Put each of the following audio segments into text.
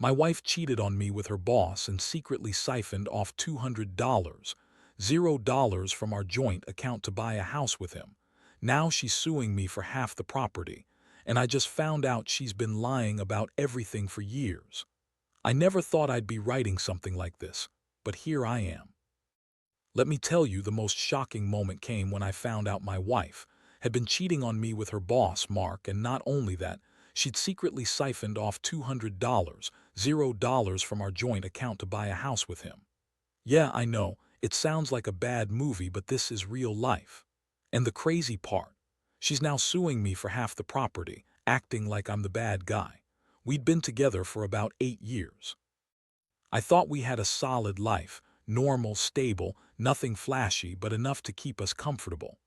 My wife cheated on me with her boss and secretly siphoned off $200, $0 from our joint account to buy a house with him. Now she's suing me for half the property, and I just found out she's been lying about everything for years. I never thought I'd be writing something like this, but here I am. Let me tell you, the most shocking moment came when I found out my wife had been cheating on me with her boss, Mark, and not only that, she'd secretly siphoned off $200, $0 from our joint account to buy a house with him. Yeah, I know, it sounds like a bad movie, but this is real life. And the crazy part, she's now suing me for half the property, acting like I'm the bad guy. We'd been together for about 8 years. I thought we had a solid life, normal, stable, nothing flashy, but enough to keep us comfortable.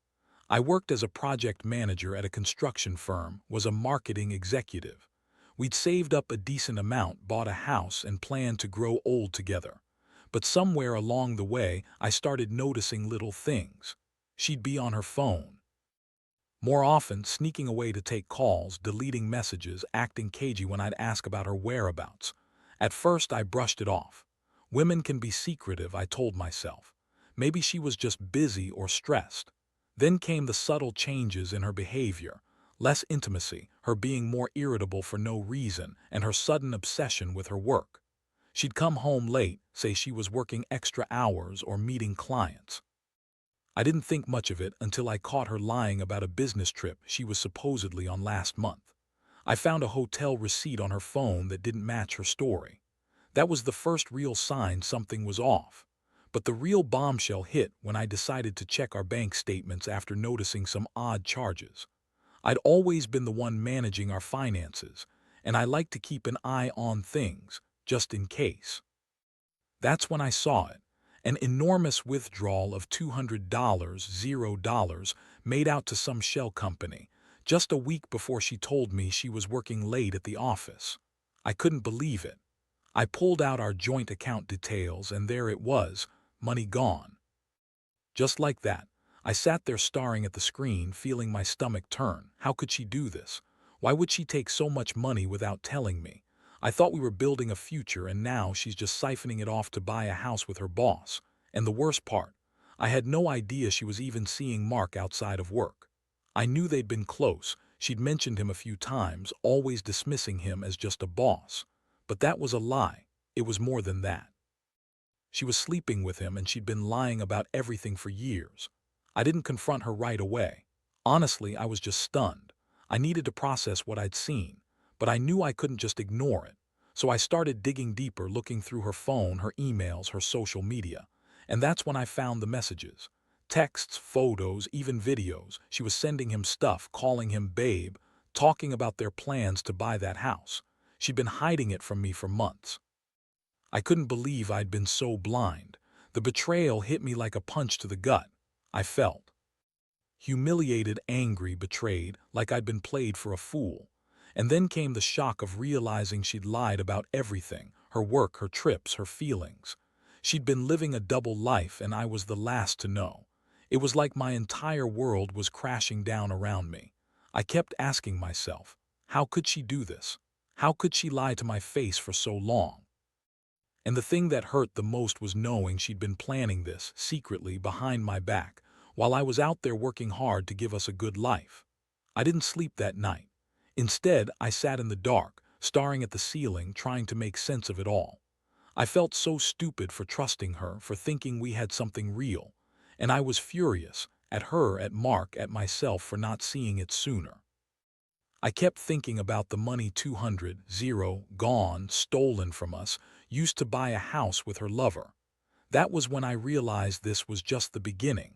I worked as a project manager at a construction firm, was a marketing executive. We'd saved up a decent amount, bought a house, and planned to grow old together. But somewhere along the way, I started noticing little things. She'd be on her phone more often, sneaking away to take calls, deleting messages, acting cagey when I'd ask about her whereabouts. At first, I brushed it off. Women can be secretive, I told myself. Maybe she was just busy or stressed. Then came the subtle changes in her behavior. Less intimacy, her being more irritable for no reason, and her sudden obsession with her work. She'd come home late, say she was working extra hours or meeting clients. I didn't think much of it until I caught her lying about a business trip she was supposedly on last month. I found a hotel receipt on her phone that didn't match her story. That was the first real sign something was off. But the real bombshell hit when I decided to check our bank statements after noticing some odd charges. I'd always been the one managing our finances, and I like to keep an eye on things, just in case. That's when I saw it. An enormous withdrawal of $200, $0, made out to some shell company, just a week before she told me she was working late at the office. I couldn't believe it. I pulled out our joint account details, and there it was, money gone. Just like that, I sat there staring at the screen, feeling my stomach turn. How could she do this? Why would she take so much money without telling me? I thought we were building a future, and now she's just siphoning it off to buy a house with her boss. And the worst part, I had no idea she was even seeing Mark outside of work. I knew they'd been close. She'd mentioned him a few times, always dismissing him as just a boss. But that was a lie. It was more than that. She was sleeping with him, and she'd been lying about everything for years. I didn't confront her right away. Honestly, I was just stunned. I needed to process what I'd seen, but I knew I couldn't just ignore it. So I started digging deeper, looking through her phone, her emails, her social media. And that's when I found the messages. Texts, photos, even videos. She was sending him stuff, calling him babe, talking about their plans to buy that house. She'd been hiding it from me for months. I couldn't believe I'd been so blind. The betrayal hit me like a punch to the gut. I felt humiliated, angry, betrayed, like I'd been played for a fool. And then came the shock of realizing she'd lied about everything, her work, her trips, her feelings. She'd been living a double life, and I was the last to know. It was like my entire world was crashing down around me. I kept asking myself, how could she do this? How could she lie to my face for so long? And the thing that hurt the most was knowing she'd been planning this secretly behind my back, while I was out there working hard to give us a good life. I didn't sleep that night. Instead, I sat in the dark, staring at the ceiling, trying to make sense of it all. I felt so stupid for trusting her, for thinking we had something real. And I was furious, at her, at Mark, at myself for not seeing it sooner. I kept thinking about the money, 200, gone, stolen from us, used to buy a house with her lover. That was when I realized this was just the beginning.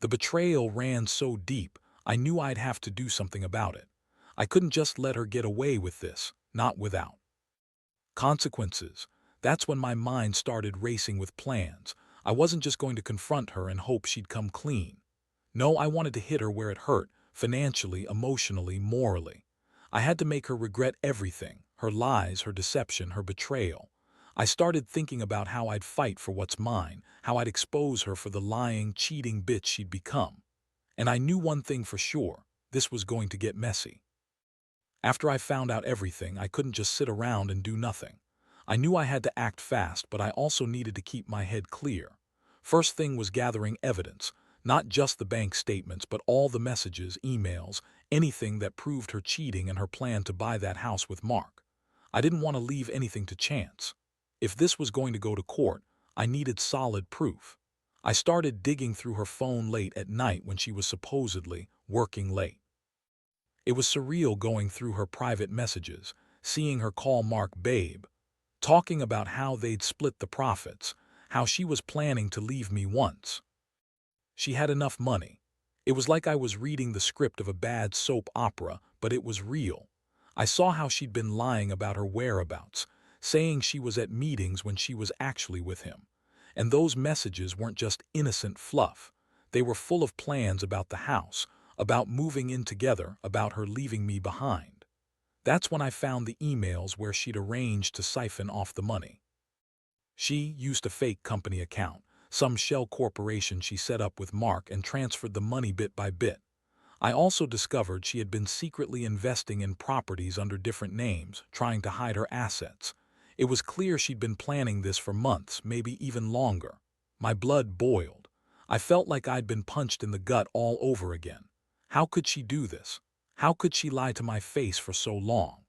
The betrayal ran so deep, I knew I'd have to do something about it. I couldn't just let her get away with this, not without consequences. That's when my mind started racing with plans. I wasn't just going to confront her and hope she'd come clean. No, I wanted to hit her where it hurt, financially, emotionally, morally. I had to make her regret everything, her lies, her deception, her betrayal. I started thinking about how I'd fight for what's mine, how I'd expose her for the lying, cheating bitch she'd become. And I knew one thing for sure, this was going to get messy. After I found out everything, I couldn't just sit around and do nothing. I knew I had to act fast, but I also needed to keep my head clear. First thing was gathering evidence, not just the bank statements, but all the messages, emails, anything that proved her cheating and her plan to buy that house with Mark. I didn't want to leave anything to chance. If this was going to go to court, I needed solid proof. I started digging through her phone late at night when she was supposedly working late. It was surreal going through her private messages, seeing her call Mark babe, talking about how they'd split the profits, how she was planning to leave me once she had enough money. It was like I was reading the script of a bad soap opera, but it was real. I saw how she'd been lying about her whereabouts, saying she was at meetings when she was actually with him. And those messages weren't just innocent fluff. They were full of plans about the house, about moving in together, about her leaving me behind. That's when I found the emails where she'd arranged to siphon off the money. She used a fake company account, some shell corporation she set up with Mark, and transferred the money bit by bit. I also discovered she had been secretly investing in properties under different names, trying to hide her assets. It was clear she'd been planning this for months, maybe even longer. My blood boiled. I felt like I'd been punched in the gut all over again. How could she do this? How could she lie to my face for so long?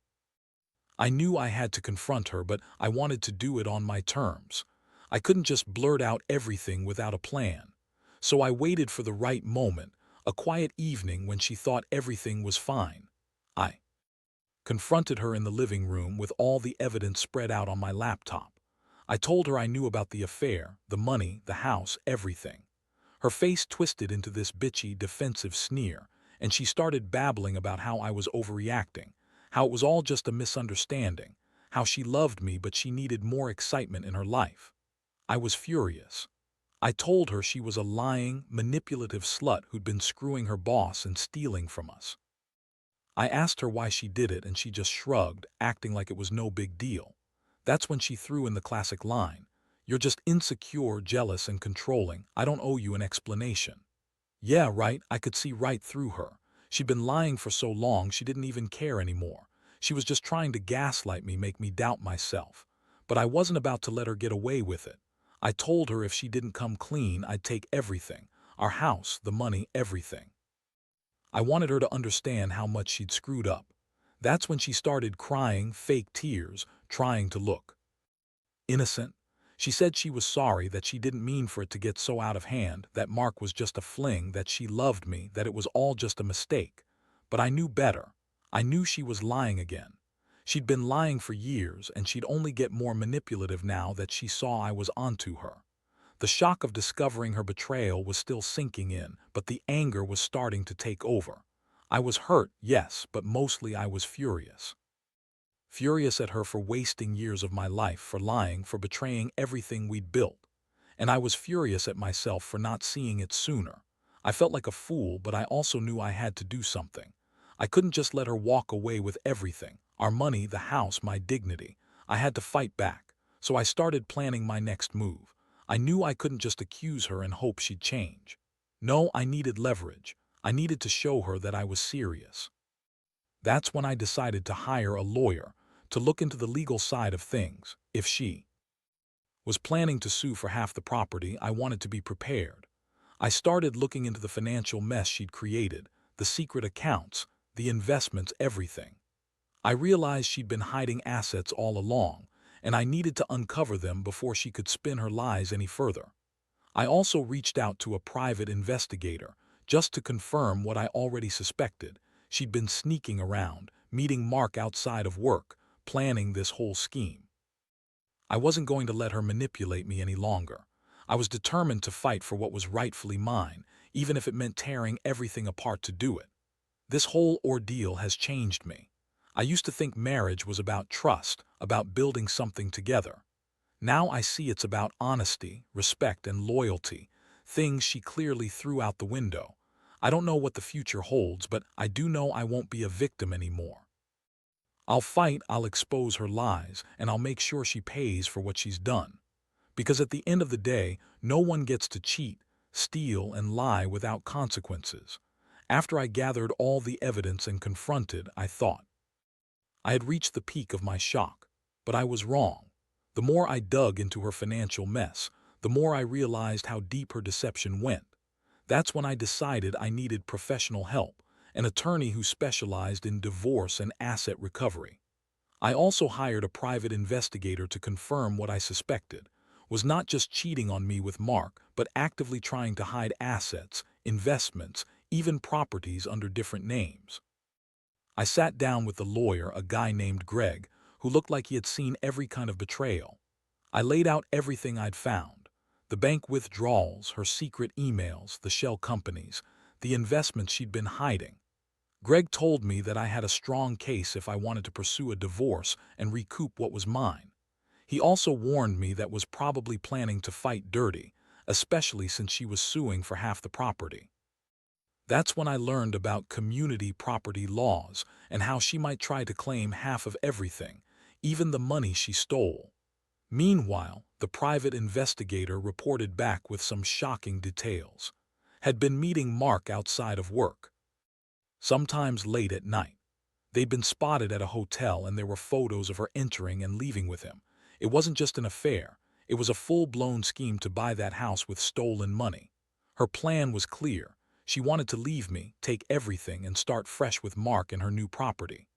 I knew I had to confront her, but I wanted to do it on my terms. I couldn't just blurt out everything without a plan. So I waited for the right moment, a quiet evening when she thought everything was fine. I confronted her in the living room with all the evidence spread out on my laptop. I told her I knew about the affair, the money, the house, everything. Her face twisted into this bitchy, defensive sneer, and she started babbling about how I was overreacting, how it was all just a misunderstanding, how she loved me but she needed more excitement in her life. I was furious. I told her she was a lying, manipulative slut who'd been screwing her boss and stealing from us. I asked her why she did it, and she just shrugged, acting like it was no big deal. That's when she threw in the classic line, "You're just insecure, jealous, and controlling. I don't owe you an explanation." Yeah, right, I could see right through her. She'd been lying for so long she didn't even care anymore. She was just trying to gaslight me, make me doubt myself. But I wasn't about to let her get away with it. I told her if she didn't come clean, I'd take everything. Our house, the money, everything. I wanted her to understand how much she'd screwed up. That's when she started crying, fake tears, trying to look innocent. She said she was sorry, that she didn't mean for it to get so out of hand, that Mark was just a fling, that she loved me, that it was all just a mistake. But I knew better. I knew she was lying again. She'd been lying for years, and she'd only get more manipulative now that she saw I was onto her. The shock of discovering her betrayal was still sinking in, but the anger was starting to take over. I was hurt, yes, but mostly I was furious. Furious at her for wasting years of my life, for lying, for betraying everything we'd built. And I was furious at myself for not seeing it sooner. I felt like a fool, but I also knew I had to do something. I couldn't just let her walk away with everything, our money, the house, my dignity. I had to fight back. So I started planning my next move. I knew I couldn't just accuse her and hope she'd change. No, I needed leverage. I needed to show her that I was serious. That's when I decided to hire a lawyer to look into the legal side of things. If she was planning to sue for half the property, I wanted to be prepared. I started looking into the financial mess she'd created, the secret accounts, the investments, everything. I realized she'd been hiding assets all along, and I needed to uncover them before she could spin her lies any further. I also reached out to a private investigator, just to confirm what I already suspected. She'd been sneaking around, meeting Mark outside of work, planning this whole scheme. I wasn't going to let her manipulate me any longer. I was determined to fight for what was rightfully mine, even if it meant tearing everything apart to do it. This whole ordeal has changed me. I used to think marriage was about trust, about building something together. Now I see it's about honesty, respect, and loyalty, things she clearly threw out the window. I don't know what the future holds, but I do know I won't be a victim anymore. I'll fight, I'll expose her lies, and I'll make sure she pays for what she's done. Because at the end of the day, no one gets to cheat, steal, and lie without consequences. After I gathered all the evidence and confronted, I thought I had reached the peak of my shock. But I was wrong. The more I dug into her financial mess, the more I realized how deep her deception went. That's when I decided I needed professional help, an attorney who specialized in divorce and asset recovery. I also hired a private investigator to confirm what I suspected was not just cheating on me with Mark, but actively trying to hide assets, investments, even properties under different names. I sat down with the lawyer, a guy named Greg, who looked like he had seen every kind of betrayal. I laid out everything I'd found: the bank withdrawals, her secret emails, the shell companies, the investments she'd been hiding. Greg told me that I had a strong case if I wanted to pursue a divorce and recoup what was mine. He also warned me that was probably planning to fight dirty, especially since she was suing for half the property. That's when I learned about community property laws and how she might try to claim half of everything, even the money she stole. Meanwhile, the private investigator reported back with some shocking details. Had been meeting Mark outside of work, sometimes late at night. They'd been spotted at a hotel and there were photos of her entering and leaving with him. It wasn't just an affair, it was a full-blown scheme to buy that house with stolen money. Her plan was clear. She wanted to leave me, take everything, and start fresh with Mark and her new property.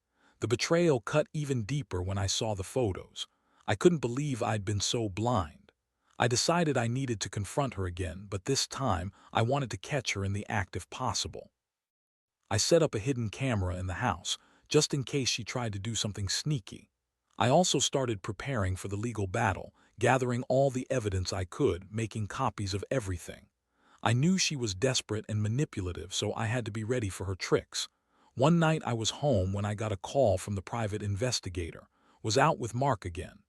The betrayal cut even deeper when I saw the photos. I couldn't believe I'd been so blind. I decided I needed to confront her again, but this time I wanted to catch her in the act if possible. I set up a hidden camera in the house, just in case she tried to do something sneaky. I also started preparing for the legal battle, gathering all the evidence I could, making copies of everything. I knew she was desperate and manipulative, so I had to be ready for her tricks. One night I was home when I got a call from the private investigator. Was out with Mark again.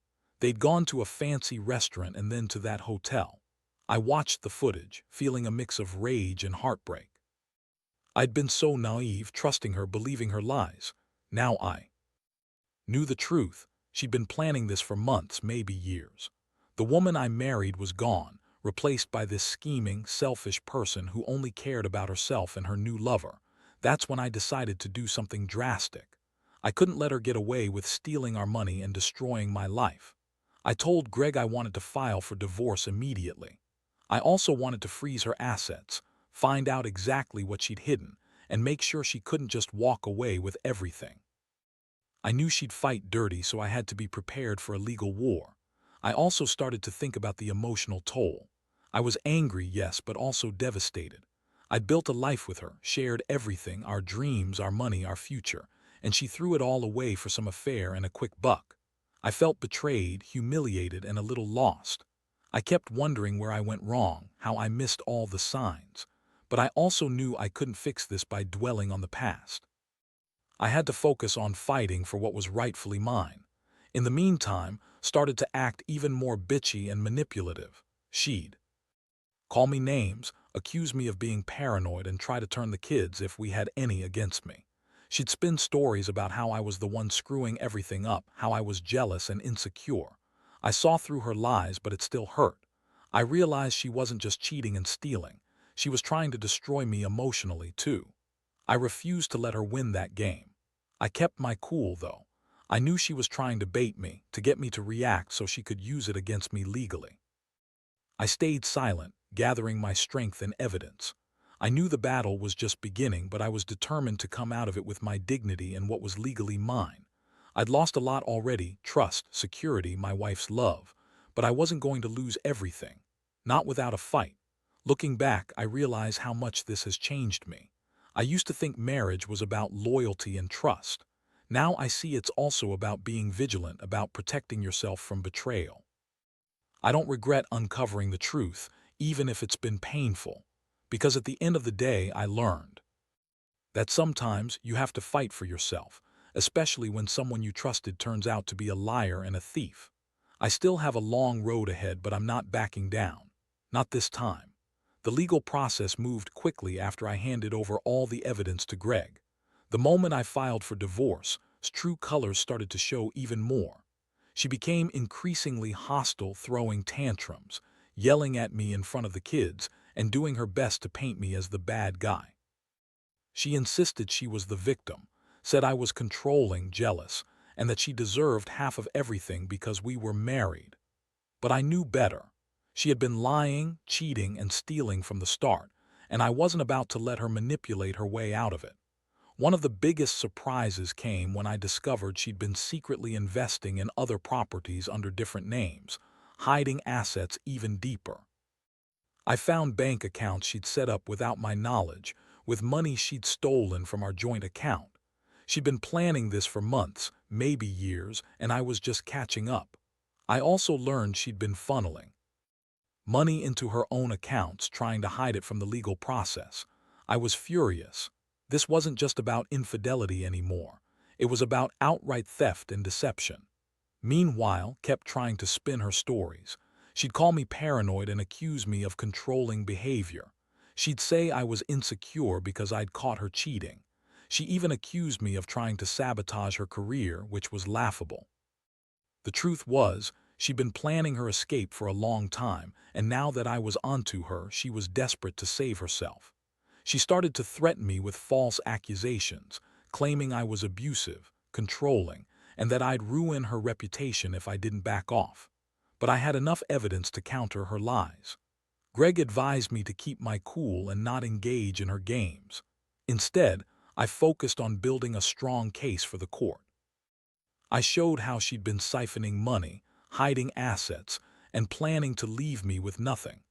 They'd gone to a fancy restaurant and then to that hotel. I watched the footage, feeling a mix of rage and heartbreak. I'd been so naive, trusting her, believing her lies. Now I knew the truth. She'd been planning this for months, maybe years. The woman I married was gone, replaced by this scheming, selfish person who only cared about herself and her new lover. That's when I decided to do something drastic. I couldn't let her get away with stealing our money and destroying my life. I told Greg I wanted to file for divorce immediately. I also wanted to freeze her assets, find out exactly what she'd hidden, and make sure she couldn't just walk away with everything. I knew she'd fight dirty, so I had to be prepared for a legal war. I also started to think about the emotional toll. I was angry, yes, but also devastated. I'd built a life with her, shared everything, our dreams, our money, our future, and she threw it all away for some affair and a quick buck. I felt betrayed, humiliated, and a little lost. I kept wondering where I went wrong, how I missed all the signs. But I also knew I couldn't fix this by dwelling on the past. I had to focus on fighting for what was rightfully mine. In the meantime, started to act even more bitchy and manipulative. She'd call me names, accuse me of being paranoid, and try to turn the kids, if we had any, against me. She'd spin stories about how I was the one screwing everything up, how I was jealous and insecure. I saw through her lies, but it still hurt. I realized she wasn't just cheating and stealing. She was trying to destroy me emotionally, too. I refused to let her win that game. I kept my cool, though. I knew she was trying to bait me, to get me to react so she could use it against me legally. I stayed silent, gathering my strength and evidence. I knew the battle was just beginning, but I was determined to come out of it with my dignity and what was legally mine. I'd lost a lot already: trust, security, my wife's love. But I wasn't going to lose everything. Not without a fight. Looking back, I realize how much this has changed me. I used to think marriage was about loyalty and trust. Now I see it's also about being vigilant, about protecting yourself from betrayal. I don't regret uncovering the truth, even if it's been painful, because at the end of the day I learned that sometimes you have to fight for yourself, especially when someone you trusted turns out to be a liar and a thief. I still have a long road ahead, but I'm not backing down. Not this time. The legal process moved quickly after I handed over all the evidence to Greg. The moment I filed for divorce, true colors started to show even more. She became increasingly hostile, throwing tantrums, yelling at me in front of the kids, and doing her best to paint me as the bad guy. She insisted she was the victim, said I was controlling, jealous, and that she deserved half of everything because we were married. But I knew better. She had been lying, cheating, and stealing from the start, and I wasn't about to let her manipulate her way out of it. One of the biggest surprises came when I discovered she'd been secretly investing in other properties under different names, hiding assets even deeper. I found bank accounts she'd set up without my knowledge, with money she'd stolen from our joint account. She'd been planning this for months, maybe years, and I was just catching up. I also learned she'd been funneling money into her own accounts, trying to hide it from the legal process. I was furious. This wasn't just about infidelity anymore. It was about outright theft and deception. Meanwhile, kept trying to spin her stories. She'd call me paranoid and accuse me of controlling behavior. She'd say I was insecure because I'd caught her cheating. She even accused me of trying to sabotage her career, which was laughable. The truth was, she'd been planning her escape for a long time, and now that I was onto her, she was desperate to save herself. She started to threaten me with false accusations, claiming I was abusive, controlling, and that I'd ruin her reputation if I didn't back off. But I had enough evidence to counter her lies. Greg advised me to keep my cool and not engage in her games. Instead, I focused on building a strong case for the court. I showed how she'd been siphoning money, hiding assets, and planning to leave me with nothing.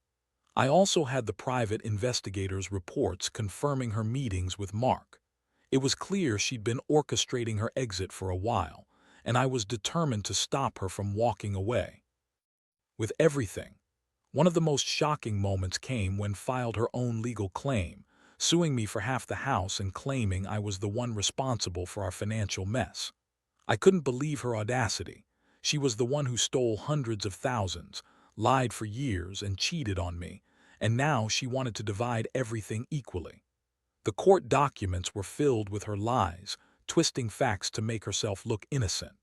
I also had the private investigators' reports confirming her meetings with Mark. It was clear she'd been orchestrating her exit for a while, and I was determined to stop her from walking away. With everything, one of the most shocking moments came when filed her own legal claim, suing me for half the house and claiming I was the one responsible for our financial mess. I couldn't believe her audacity. She was the one who stole hundreds of thousands, lied for years, and cheated on me, and now she wanted to divide everything equally. The court documents were filled with her lies, twisting facts to make herself look innocent.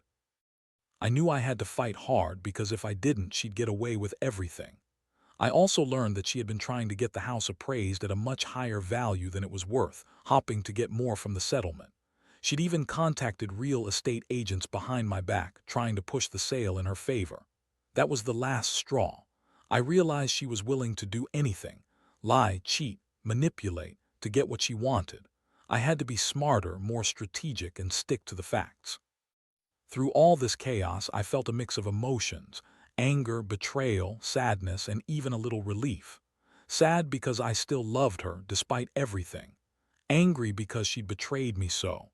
I knew I had to fight hard because if I didn't, she'd get away with everything. I also learned that she had been trying to get the house appraised at a much higher value than it was worth, hoping to get more from the settlement. She'd even contacted real estate agents behind my back, trying to push the sale in her favor. That was the last straw. I realized she was willing to do anything, lie, cheat, manipulate, to get what she wanted. I had to be smarter, more strategic, and stick to the facts. Through all this chaos, I felt a mix of emotions: anger, betrayal, sadness, and even a little relief. Sad because I still loved her despite everything. Angry because she'd betrayed me so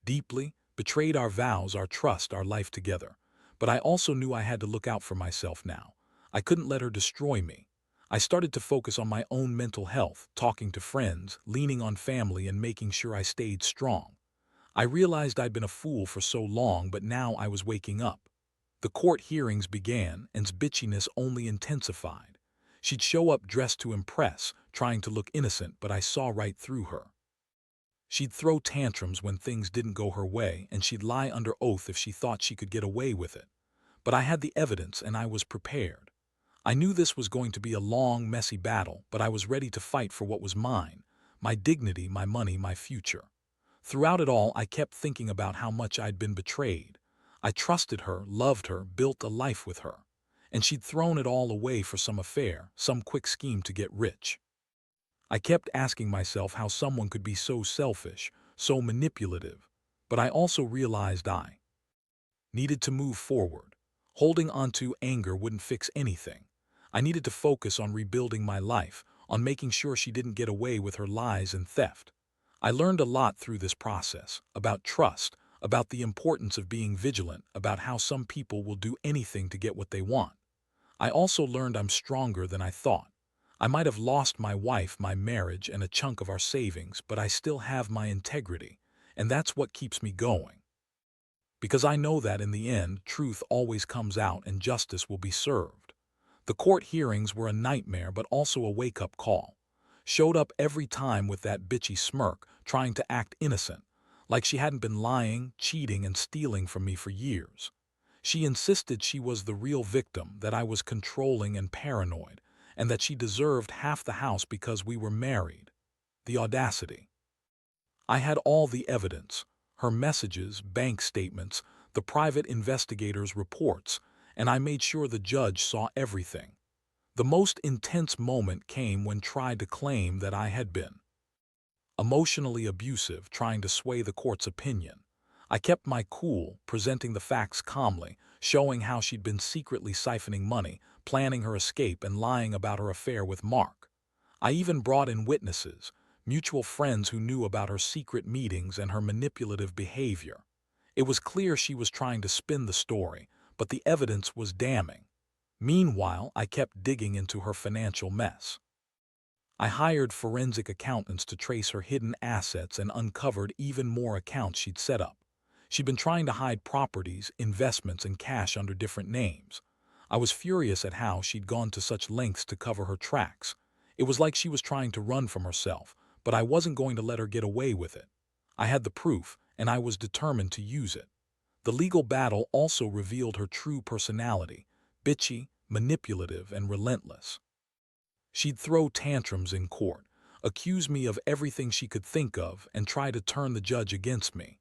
deeply, betrayed our vows, our trust, our life together. But I also knew I had to look out for myself now. I couldn't let her destroy me. I started to focus on my own mental health, talking to friends, leaning on family, and making sure I stayed strong. I realized I'd been a fool for so long, but now I was waking up. The court hearings began, and bitchiness only intensified. She'd show up dressed to impress, trying to look innocent, but I saw right through her. She'd throw tantrums when things didn't go her way, and she'd lie under oath if she thought she could get away with it. But I had the evidence, and I was prepared. I knew this was going to be a long, messy battle, but I was ready to fight for what was mine: my dignity, my money, my future. Throughout it all, I kept thinking about how much I'd been betrayed. I trusted her, loved her, built a life with her. And she'd thrown it all away for some affair, some quick scheme to get rich. I kept asking myself how someone could be so selfish, so manipulative. But I also realized I needed to move forward. Holding on to anger wouldn't fix anything. I needed to focus on rebuilding my life, on making sure she didn't get away with her lies and theft. I learned a lot through this process: about trust, about the importance of being vigilant, about how some people will do anything to get what they want. I also learned I'm stronger than I thought. I might have lost my wife, my marriage, and a chunk of our savings, but I still have my integrity, and that's what keeps me going. Because I know that in the end, truth always comes out and justice will be served. The court hearings were a nightmare, but also a wake-up call. Showed up every time with that bitchy smirk, trying to act innocent, like she hadn't been lying, cheating, and stealing from me for years. She insisted she was the real victim, that I was controlling and paranoid, and that she deserved half the house because we were married. The audacity. I had all the evidence: her messages, bank statements, the private investigators' reports, and I made sure the judge saw everything. The most intense moment came when tried to claim that I had been emotionally abusive, trying to sway the court's opinion. I kept my cool, presenting the facts calmly, showing how she'd been secretly siphoning money, planning her escape, and lying about her affair with Mark. I even brought in witnesses, mutual friends who knew about her secret meetings and her manipulative behavior. It was clear she was trying to spin the story, but the evidence was damning. Meanwhile, I kept digging into her financial mess. I hired forensic accountants to trace her hidden assets and uncovered even more accounts she'd set up. She'd been trying to hide properties, investments, and cash under different names. I was furious at how she'd gone to such lengths to cover her tracks. It was like she was trying to run from herself, but I wasn't going to let her get away with it. I had the proof, and I was determined to use it. The legal battle also revealed her true personality: bitchy, manipulative, and relentless. She'd throw tantrums in court, accuse me of everything she could think of, and try to turn the judge against me.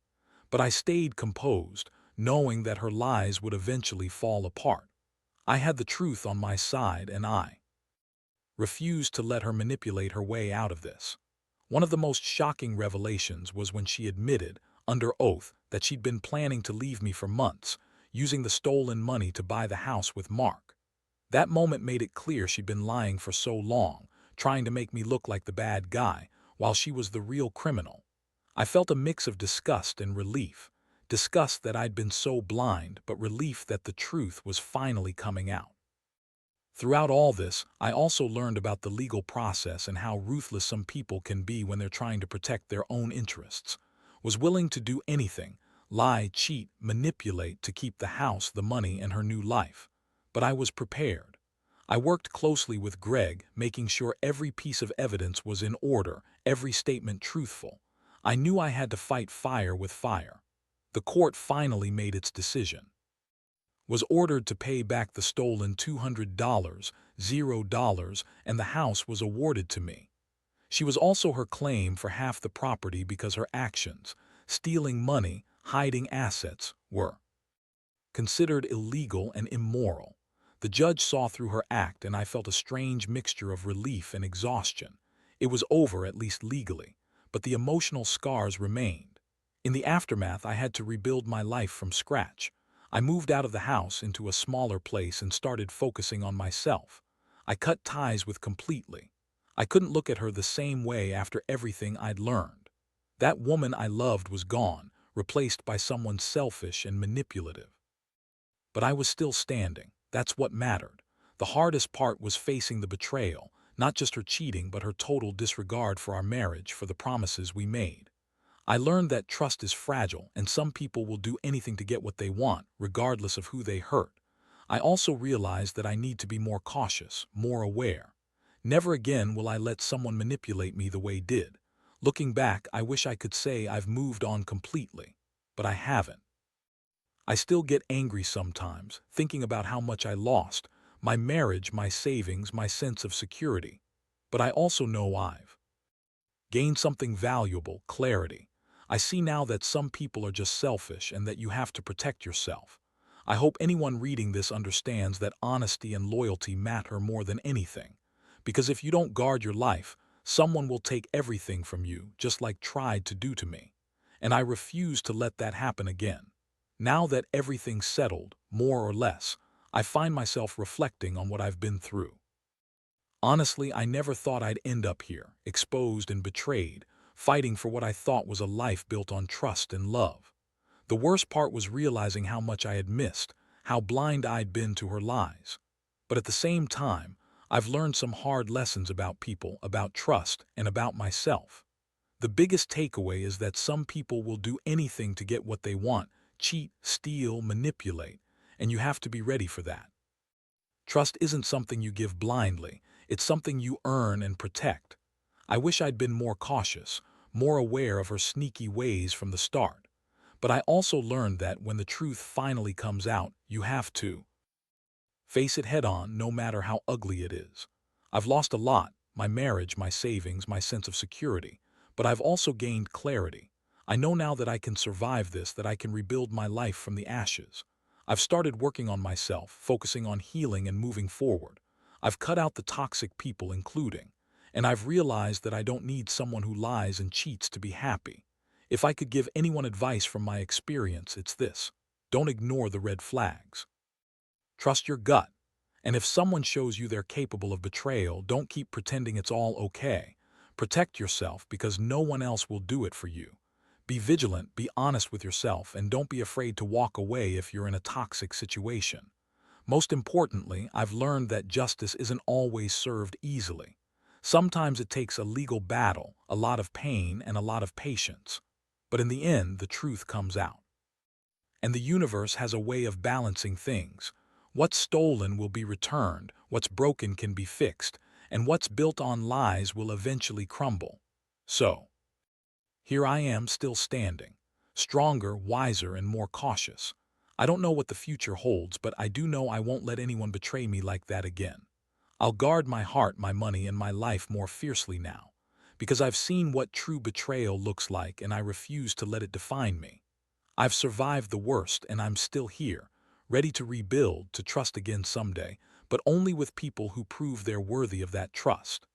But I stayed composed, knowing that her lies would eventually fall apart. I had the truth on my side, and I refused to let her manipulate her way out of this. One of the most shocking revelations was when she admitted, under oath, that she'd been planning to leave me for months, using the stolen money to buy the house with Mark. That moment made it clear she'd been lying for so long, trying to make me look like the bad guy, while she was the real criminal. I felt a mix of disgust and relief. Disgust that I'd been so blind, but relief that the truth was finally coming out. Throughout all this, I also learned about the legal process and how ruthless some people can be when they're trying to protect their own interests. Was willing to do anything, lie, cheat, manipulate to keep the house, the money, and her new life. But I was prepared. I worked closely with Greg, making sure every piece of evidence was in order, every statement truthful. I knew I had to fight fire with fire. The court finally made its decision. Was ordered to pay back the stolen $200, $0, and the house was awarded to me. She was also her claim for half the property because her actions, stealing money, hiding assets, were considered illegal and immoral. The judge saw through her act, and I felt a strange mixture of relief and exhaustion. It was over, at least legally, but the emotional scars remained. In the aftermath, I had to rebuild my life from scratch. I moved out of the house into a smaller place and started focusing on myself. I cut ties with completely. I couldn't look at her the same way after everything I'd learned. That woman I loved was gone, replaced by someone selfish and manipulative. But I was still standing. That's what mattered. The hardest part was facing the betrayal, not just her cheating, but her total disregard for our marriage, for the promises we made. I learned that trust is fragile, and some people will do anything to get what they want, regardless of who they hurt. I also realized that I need to be more cautious, more aware. Never again will I let someone manipulate me the way did. Looking back, I wish I could say I've moved on completely, but I haven't. I still get angry sometimes, thinking about how much I lost, my marriage, my savings, my sense of security. But I also know I've gained something valuable: clarity. I see now that some people are just selfish and that you have to protect yourself. I hope anyone reading this understands that honesty and loyalty matter more than anything. Because if you don't guard your life, someone will take everything from you, just like tried to do to me. And I refuse to let that happen again. Now that everything's settled, more or less, I find myself reflecting on what I've been through. Honestly, I never thought I'd end up here, exposed and betrayed, fighting for what I thought was a life built on trust and love. The worst part was realizing how much I had missed, how blind I'd been to her lies. But at the same time, I've learned some hard lessons about people, about trust, and about myself. The biggest takeaway is that some people will do anything to get what they want: cheat, steal, manipulate, and you have to be ready for that. Trust isn't something you give blindly, it's something you earn and protect. I wish I'd been more cautious, more aware of her sneaky ways from the start. But I also learned that when the truth finally comes out, you have to face it head on, no matter how ugly it is. I've lost a lot: my marriage, my savings, my sense of security. But I've also gained clarity. I know now that I can survive this, that I can rebuild my life from the ashes. I've started working on myself, focusing on healing and moving forward. I've cut out the toxic people, and I've realized that I don't need someone who lies and cheats to be happy. If I could give anyone advice from my experience, it's this: don't ignore the red flags. Trust your gut. And if someone shows you they're capable of betrayal, don't keep pretending it's all okay. Protect yourself because no one else will do it for you. Be vigilant, be honest with yourself, and don't be afraid to walk away if you're in a toxic situation. Most importantly, I've learned that justice isn't always served easily. Sometimes it takes a legal battle, a lot of pain, and a lot of patience. But in the end, the truth comes out. And the universe has a way of balancing things. What's stolen will be returned, what's broken can be fixed, and what's built on lies will eventually crumble. So, here I am still standing, stronger, wiser, and more cautious. I don't know what the future holds, but I do know I won't let anyone betray me like that again. I'll guard my heart, my money, and my life more fiercely now, because I've seen what true betrayal looks like and I refuse to let it define me. I've survived the worst and I'm still here, ready to rebuild, to trust again someday, but only with people who prove they're worthy of that trust.